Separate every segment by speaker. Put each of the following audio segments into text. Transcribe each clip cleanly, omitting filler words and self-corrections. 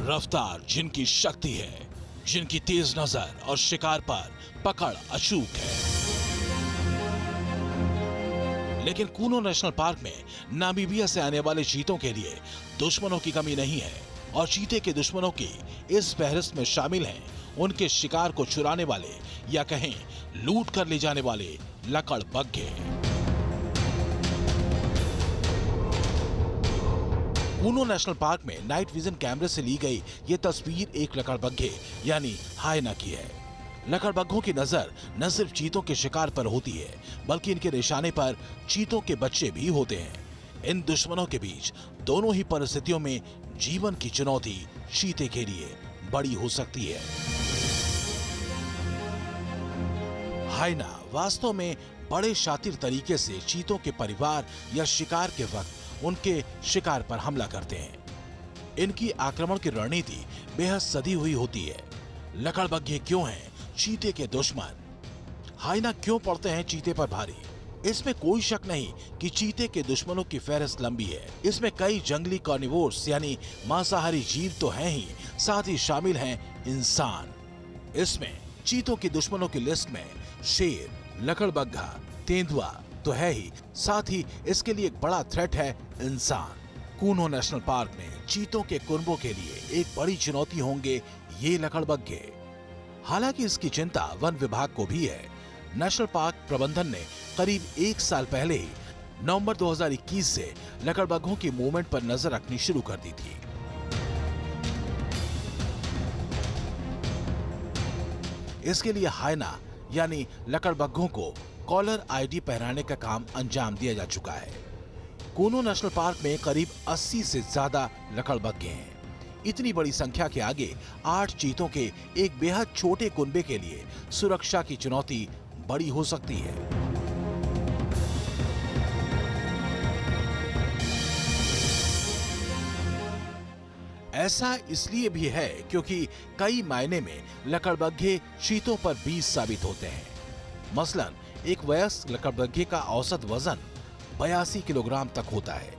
Speaker 1: रफ्तार जिनकी शक्ति है, जिनकी तेज नजर और शिकार पर पकड़ अचूक है। लेकिन कूनो नेशनल पार्क में नामीबिया से आने वाले चीतों के लिए दुश्मनों की कमी नहीं है और चीते के दुश्मनों की इस फहरिस्त में शामिल हैं उनके शिकार को चुराने वाले या कहें लूट कर ले जाने वाले लकड़बग्घे। कूनो नेशनल पार्क में नाइट विजन कैमरे से ली गई ये तस्वीर एक लकड़बग्घे यानी हायना की है। लकड़बग्घों की नजर न सिर्फ चीतों के शिकार पर होती है बल्कि इनके निशाने पर चीतों के बच्चे भी होते हैं। इन दुश्मनों के बीच दोनों ही परिस्थितियों में जीवन की चुनौती चीते के लिए बड़ी हो सकती है। हायना वास्तव में बड़े शातिर तरीके से चीतों के परिवार या शिकार के वक्त उनके शिकार पर हमला करते हैं। इनकी आक्रमण की रणनीति बेहद सधी हुई होती है। लकड़बग्घे क्यों हैं चीते के दुश्मन? हायना क्यों पड़ते हैं चीते पर भारी? इसमें कोई शक नहीं कि चीते के दुश्मनों की फहरिस्त लंबी है। इसमें कई जंगली कार्निवोर्स यानी मांसाहारी जीव तो हैं ही, साथ ही शामिल हैं इंसान। इसमें चीतों के दुश्मनों की लिस्ट में शेर, लकड़बग्घा, तेंदुआ तो है ही, साथ ही इसके लिए एक बड़ा थ्रेट है इंसान। कूनो नेशनल पार्क में चीतों के कुनबों के लिए एक बड़ी चुनौती होंगे ये लकड़बग्घे। हालांकि इसकी चिंता वन विभाग को भी है। नेशनल पार्क प्रबंधन ने करीब 1 साल पहले ही नवंबर 2021 से लकड़बग्घों की मूवमेंट पर नजर रखनी शुरू कर दी थी। इसके लिए हायना यानी लकड़बग्घों को कॉलर आईडी पहनाने का काम अंजाम दिया जा चुका है। कूनो नेशनल पार्क में करीब 80 से ज्यादा लकड़बग्घे हैं। इतनी बड़ी संख्या के आगे 8 चीतों के एक बेहद छोटे कुनबे के लिए सुरक्षा की चुनौती बड़ी हो सकती है। ऐसा इसलिए भी है क्योंकि कई मायने में लकड़बग्घे चीतों पर बीज साबित होते हैं। मसलन एक वयस्क लकड़बग्घे का औसत वजन 82 किलोग्राम तक होता है।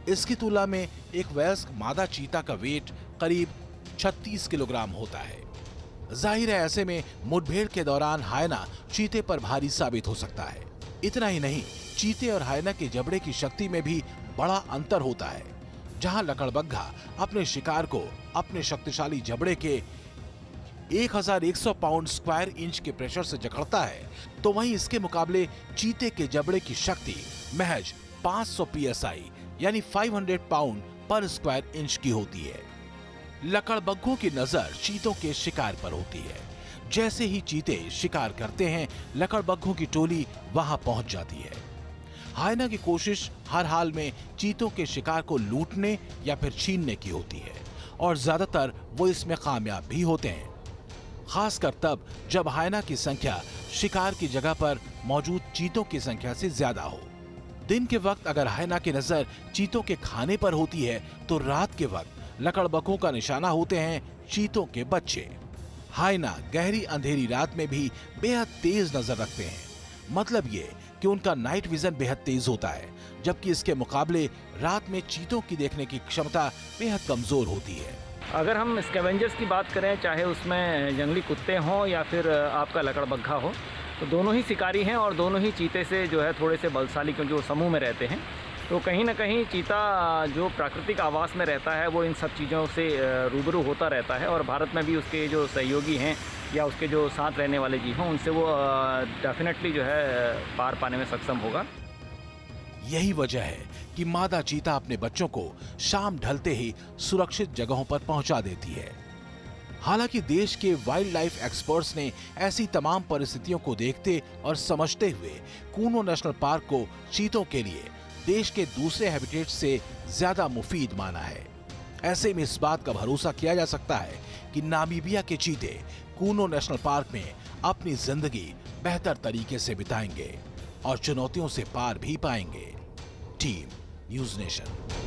Speaker 1: इसकी तुलना में एक वयस्क मादा चीता का वेट करीब 36 किलोग्राम होता है। जाहिर है ऐसे में मुठभेड़ के दौरान हायना चीते पर भारी साबित हो सकता है। इतना ही नहीं, चीते और हायना के जबड़े की शक्ति में भी बड़ा अंतर होता है। जहां लकड़बग्घा अपने शिकार को अपने शक्तिशाली जबड़े के 1100 पाउंड स्क्वायर इंच के प्रेशर से जकड़ता है, तो वहीं इसके मुकाबले चीते के जबड़े की शक्ति महज 500 psi यानी 500 पाउंड पर स्क्वायर इंच की होती है। लकड़बग्घों की नजर चीतों के शिकार पर होती है। जैसे ही चीते शिकार करते हैं, लकड़बग्घों की टोली वहां पहुंच जाती है। हायना की कोशिश हर हाल में चीतों के शिकार को लूटने या फिर छीनने की होती है और ज्यादातर वो इसमें कामयाब भी होते हैं, खासकर तब जब हायना की संख्या शिकार की जगह पर मौजूद चीतों की संख्या से ज्यादा हो। दिन के वक्त अगर हायना की नजर चीतों के खाने पर होती है तो रात के वक्त लकड़बग्घों का निशाना होते हैं चीतों के बच्चे। हायना गहरी अंधेरी रात में भी बेहद तेज नजर रखते हैं। मतलब ये कि उनका नाइट विजन बेहद तेज होता है, जबकि इसके मुकाबले रात में चीतों की देखने की क्षमता बेहद कमजोर होती है।
Speaker 2: अगर हम स्कैवेंजर्स की बात करें, चाहे उसमें जंगली कुत्ते हों या फिर आपका लकड़बग्घा हो, तो दोनों ही शिकारी हैं और दोनों ही चीते से जो है थोड़े से बलशाली, क्योंकि वो समूह में रहते हैं। तो कहीं ना कहीं चीता जो प्राकृतिक आवास में रहता है वो इन सब चीज़ों से रूबरू होता रहता है और भारत में भी उसके जो सहयोगी हैं या उसके जो साथ रहने वाले जीव हैं उनसे वो डेफिनेटली जो है पार पाने में सक्षम होगा।
Speaker 1: यही वजह है कि मादा चीता अपने बच्चों को शाम ढलते ही सुरक्षित जगहों पर पहुंचा देती है। हालांकि देश के वाइल्ड लाइफ एक्सपर्ट्स ने ऐसी तमाम परिस्थितियों को देखते और समझते हुए कूनो नेशनल पार्क को चीतों के लिए देश के दूसरे हैबिटेट से ज्यादा मुफीद माना है। ऐसे में इस बात का भरोसा किया जा सकता है कि नामीबिया के चीते कूनो नेशनल पार्क में अपनी जिंदगी बेहतर तरीके से बिताएंगे और चुनौतियों से पार भी पाएंगे। Team news nation.